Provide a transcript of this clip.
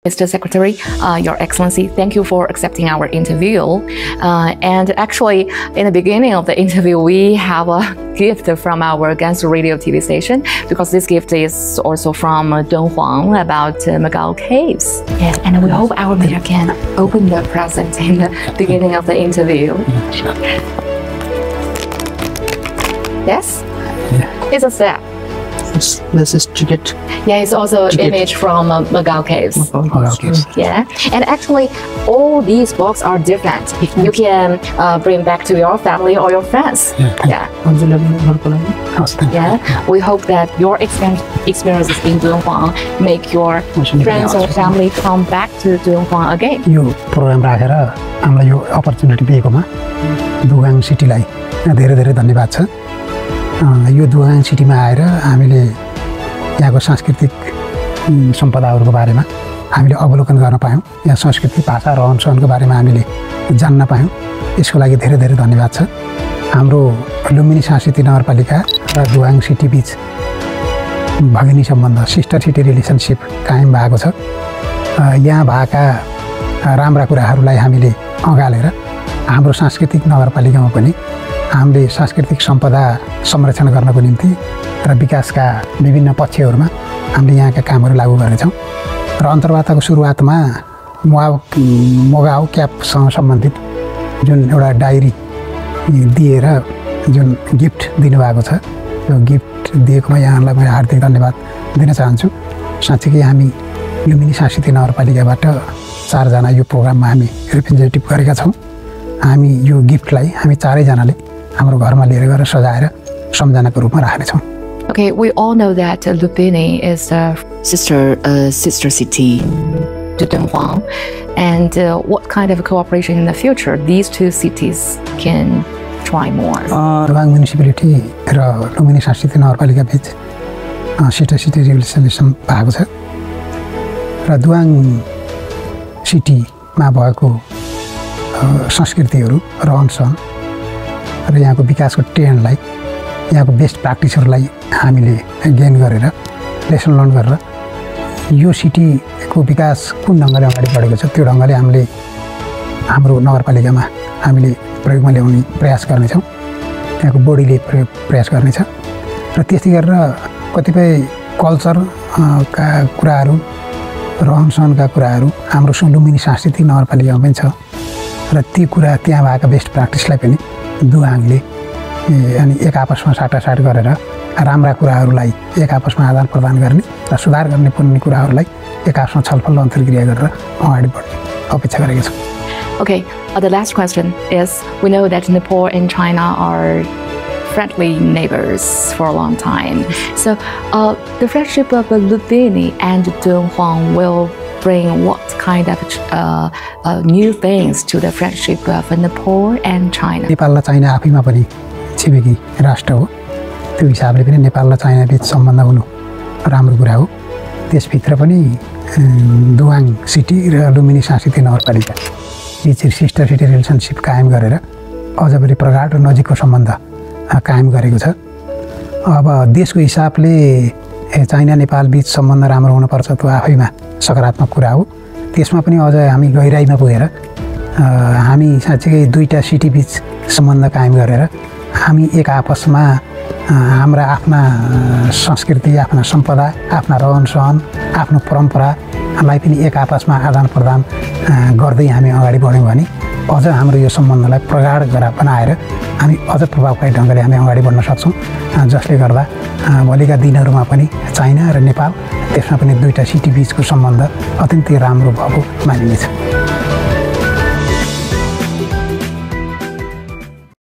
Mr. Secretary, Your Excellency, thank you for accepting our interview. And actually, in the beginning of the interview, we have a gift from our Gansu Radio TV station, because this gift is also from Dun Huang about Macau caves. Yes, and we hope our media can open the present in the beginning of the interview. Yes? Yeah. It's a step. This is ticket. Yeah, it's also an image from Macau caves. Macau caves. Yeah, and actually, all these books are different. You can bring back to your family or your friends. Yeah. We hope that your experiences in Dun Huang make your friends or family come back to Dun Huang again. यो programme राखेर हामीलाई यो opportunity दिएकोमा दुगाङ सिटीलाई धेरै धेरै धन्यवाद छ। यो दुगाङ सिटीमा आएर हामीले यहाँको सांस्कृतिक सम्पदाहरूको बारेमा हामीले अवलोकन गर्न पायौँ। यहाँ संस्कृति, भाषा, रहनसहनको बारेमा हामीले जान्न पायौँ। यसको लागि धेरै धेरै धन्यवाद छ। हाम्रो लुम्बिनी सांस्कृतिक नगरपालिका र दुगाङ सिटी बीच भगिनी सम्बन्ध, सिस्टर सिटी रिलेसनसिप कायम भएको छ। यहाँ भएका राम्रा कुराहरूलाई हामीले अँगालेर हाम्रो सांस्कृतिक नगरपालिकामा पनि हामीले सांस्कृतिक सम्पदा संरक्षण गर्नको निम्ति र विकासका विभिन्न पक्षहरूमा हामीले यहाँका कामहरू लागू गर्नेछौँ। र अन्तर्वार्ताको सुरुवातमा मोगाउ क्यापसँग सम्बन्धित जुन एउटा डायरी दिएर जुन गिफ्ट दिनुभएको छ, यो गिफ्ट दिएकोमा यहाँलाई म हार्दिक धन्यवाद दिन चाहन्छु। साँच्चै हामी लुम्बिनी सांस्कृतिक नगरपालिकाबाट 4 जना यो प्रोग्राममा हामी रिप्रेजेन्टेटिभ गरेका छौँ। हामी यो गिफ्टलाई हामी 4 जनाले हाम्रो घरमा लिएर गएर सजाएर सम्झनाको रूपमा राख्नेछौँ। Okay, we all know that Lumbini is a sister city to Dun Huang, and what kind of cooperation in the future these two cities can try more? दुगाङ म्युनिसिपालिटी र लुम्बिनी सांस्कृतिक नगरपालिका बीच सिस्टर सिटी रिलेसन भएको छ र दुगाङ सिटीमा भएको संस्कृतिहरू, रहनसहन र यहाँको विकासको ट्रेन्डलाई, यहाँको बेस्ट प्र्याक्टिसहरूलाई हामीले गेन गरेर लेसन लर्न गरेर यो सिटीको विकास कुन ढङ्गले अगाडि बढेको छ त्यो ढङ्गले हामीले हाम्रो नगरपालिकामा हामीले प्रयोगमा ल्याउने प्रयास गर्नेछौँ। यहाँको बोडीले प्रयास गर्नेछ र त्यस्तै गरेर कतिपय कल्चरका कुराहरू, रहनसहनका कुराहरू हाम्रो लुम्बिनी सांस्कृतिक नगरपालिकामा पनि छ र ती कुरा त्यहाँ भएका बेस्ट प्र्याक्टिसलाई पनि दुगाङले अनि एक आपसमा साटासाट गरेर राम्रा कुराहरूलाई एक आपसमा आदान प्रदान गर्ने र सुधार गर्ने पर्ने कुराहरूलाई एक आपसमा छलफल अन्तर्क्रिया गरेर अगाडि बढ्ने अपेक्षा गरेका छौँ। Okay, the last question is, we know that Nepal and China are friendly neighbors for a long time. So the friendship of Lumbini and Dun Huang will bring what kind of new things to the friendship of Nepal and China? Nepal र China आफैमा पनि छिमेकी राष्ट्र हो। त्यो हिसाबले पनि नेपाल र चाइना बीच सम्बन्ध हुनु राम्रो कुरा हो। त्यसभित्र पनि दुगाङ सिटी र लुम्बिनी सांस्कृतिक नगरपालिका बीच सिस्टर सिटी रिलेसनसिप कायम गरेर अझ पनि प्रगाढ र नजिकको सम्बन्ध कायम गरेको छ। अब देशको हिसाबले चाइना नेपाल बीच सम्बन्ध राम्रो हुनुपर्छ, त्यो आफैमा सकारात्मक कुरा हो। त्यसमा पनि अझ हामी गहिराइमा पुगेर हामी साँच्चै दुईटा सिटी बीच सम्बन्ध कायम गरेर हामी एक आपसमा हाम्रा आफ्ना संस्कृति, आफ्ना सम्पदा, आफ्ना रहनसहन, आफ्नो परम्परालाई पनि एक आपसमा आदान प्रदान गर्दै हामी अगाडि बढ्यौँ भने अझ हाम्रो यो सम्बन्धलाई प्रगाढ बनाएर हामी अझ प्रभावकारी ढङ्गले हामी अगाडि बढ्न सक्छौँ, जसले गर्दा भोलिका दिनहरूमा पनि चाइना र नेपाल, त्यसमा पनि दुईटा सिटी बीचको सम्बन्ध अत्यन्तै राम्रो भएको मानिनेछ।